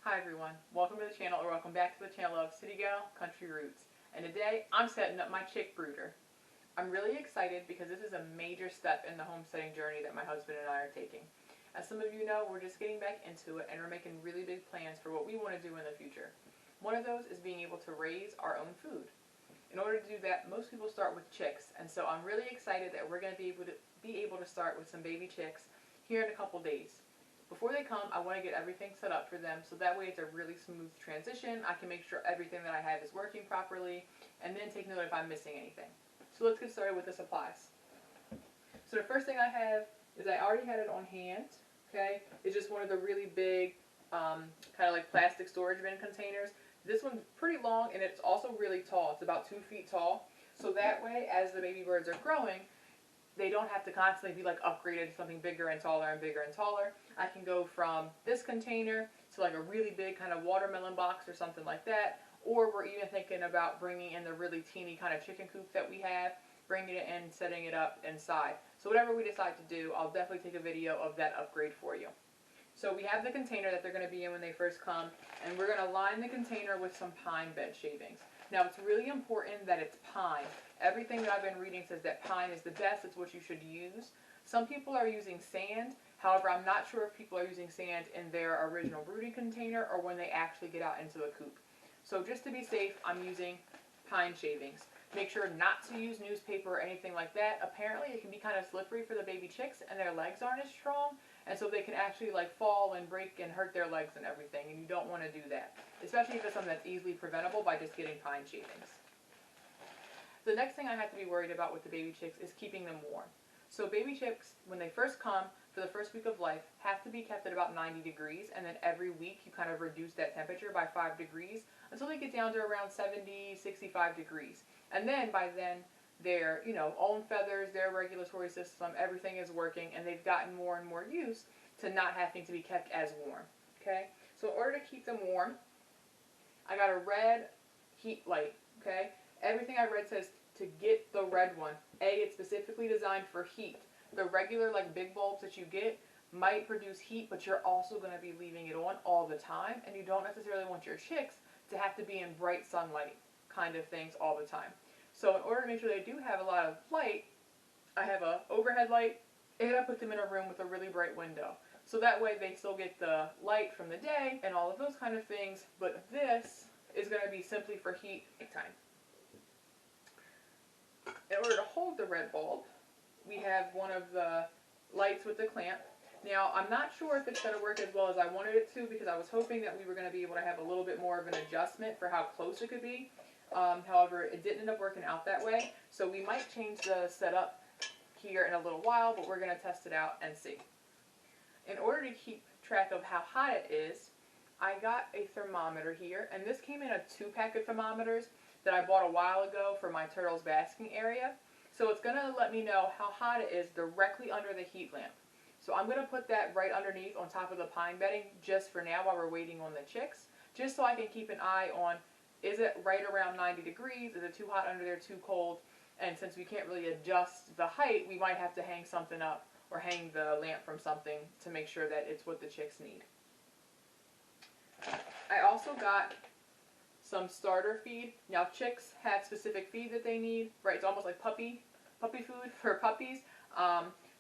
Hi everyone, welcome to the channel, or welcome back to the channel of CityGalCountryRoots. And today I'm setting up my chick brooder. I'm really excited because this is a major step in the homesteading journey that my husband and I are taking. As some of you know, we're just getting back into it and we're making really big plans for what we want to do in the future. One of those is being able to raise our own food. In order to do that, most people start with chicks, and so I'm really excited that we're going to be able to start with some baby chicks here in a couple days. Before they come, I want to get everything set up for them so that way it's a really smooth transition. I can make sure everything that I have is working properly and then take note if I'm missing anything. So let's get started with the supplies. So the first thing I have is I already had it on hand, okay? It's just one of the really big kind of like plastic storage bin containers. This one's pretty long and it's also really tall. It's about 2 feet tall. So that way, as the baby birds are growing, they don't have to constantly be like upgraded to something bigger and taller and bigger and taller. I can go from this container to like a really big kind of watermelon box or something like that. Or we're even thinking about bringing in the really teeny kind of chicken coop that we have, bringing it in, setting it up inside. So whatever we decide to do, I'll definitely take a video of that upgrade for you. So we have the container that they're going to be in when they first come, and we're going to line the container with some pine bed shavings. Now it's really important that it's pine. Everything that I've been reading says that pine is the best, it's what you should use. Some people are using sand, however I'm not sure if people are using sand in their original brooding container or when they actually get out into the coop. So just to be safe, I'm using pine shavings. Make sure not to use newspaper or anything like that. Apparently it can be kind of slippery for the baby chicks and their legs aren't as strong, and so they can actually like fall and break and hurt their legs and everything, and you don't want to do that, especially if it's something that's easily preventable by just getting pine shavings. The next thing I have to be worried about with the baby chicks is keeping them warm. So baby chicks, when they first come, for the first week of life, have to be kept at about 90 degrees, and then every week you kind of reduce that temperature by 5 degrees until they get down to around 70, 65 degrees. And then by then, their own feathers, their regulatory system, everything is working, and they've gotten more and more used to not having to be kept as warm. Okay? So in order to keep them warm, I got a red heat light. Okay? Everything I read says to get the red one. It's specifically designed for heat. The regular like big bulbs that you get might produce heat, but you're also going to be leaving it on all the time, and you don't necessarily want your chicks to have to be in bright sunlight kind of things all the time. So in order to make sure they do have a lot of light, I have a overhead light, and I put them in a room with a really bright window. So that way they still get the light from the day and all of those kind of things, but this is going to be simply for heat time. In order to hold the red bulb, we have one of the lights with the clamp. Now, I'm not sure if it's going to work as well as I wanted it to, because I was hoping that we were going to be able to have a little bit more of an adjustment for how close it could be. However, it didn't end up working out that way, so we might change the setup here in a little while, but we're going to test it out and see. In order to keep track of how hot it is, I got a thermometer here, and this came in a 2-pack of thermometers that I bought a while ago for my turtles basking area. So it's going to let me know how hot it is directly under the heat lamp. So I'm going to put that right underneath on top of the pine bedding just for now while we're waiting on the chicks, just so I can keep an eye on, is it right around 90 degrees, is it too hot under there, too cold, and since we can't really adjust the height, we might have to hang something up or hang the lamp from something to make sure that it's what the chicks need. I also got some starter feed. Now chicks have specific feed that they need, right? It's almost like puppy food for puppies.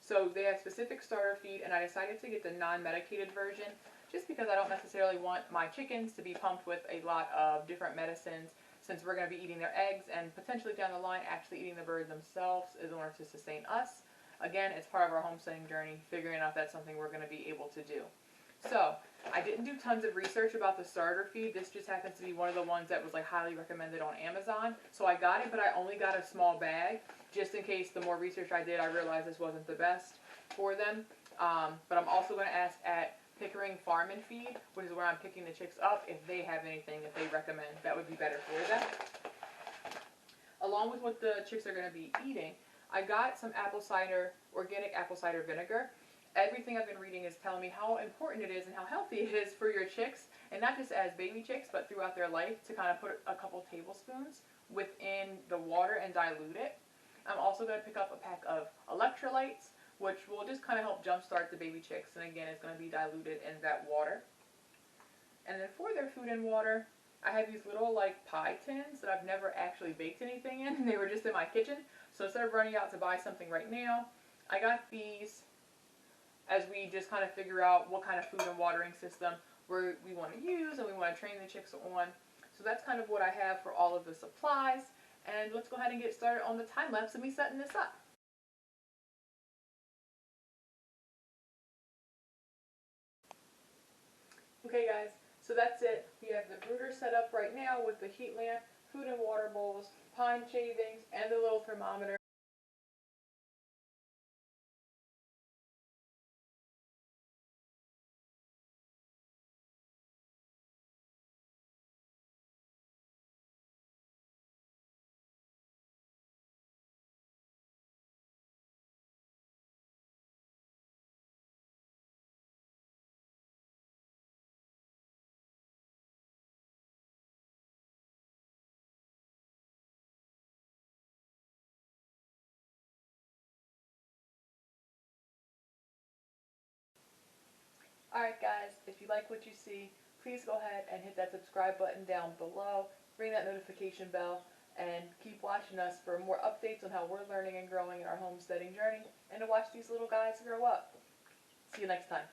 So they have specific starter feed, and I decided to get the non-medicated version just because I don't necessarily want my chickens to be pumped with a lot of different medicines, since we're going to be eating their eggs and potentially down the line actually eating the bird themselves in order to sustain us. Again, it's part of our homesteading journey, figuring out if that's something we're going to be able to do. So I didn't do tons of research about the starter feed. This just happens to be one of the ones that was like highly recommended on Amazon. So I got it, but I only got a small bag just in case the more research I did, I realized this wasn't the best for them. But I'm also going to ask at Pickering Farm and Feed, which is where I'm picking the chicks up, if they have anything that they recommend that would be better for them. Along with what the chicks are going to be eating, I got some organic apple cider vinegar. Everything I've been reading is telling me how important it is and how healthy it is for your chicks, and not just as baby chicks, but throughout their life, to kind of put a couple tablespoons within the water and dilute it. I'm also going to pick up a pack of electrolytes, which will just kind of help jumpstart the baby chicks, and again, it's going to be diluted in that water. And then for their food and water, I have these little like pie tins that I've never actually baked anything in. They were just in my kitchen. So instead of running out to buy something right now, I got these as we just kind of figure out what kind of food and watering system we want to use and we want to train the chicks on. So that's kind of what I have for all of the supplies. And let's go ahead and get started on the time lapse of me setting this up. Okay guys, so that's it. We have the brooder set up right now with the heat lamp, food and water bowls, pine shavings, and the little thermometer. Alright guys, if you like what you see, please go ahead and hit that subscribe button down below, ring that notification bell, and keep watching us for more updates on how we're learning and growing in our homesteading journey, and to watch these little guys grow up. See you next time.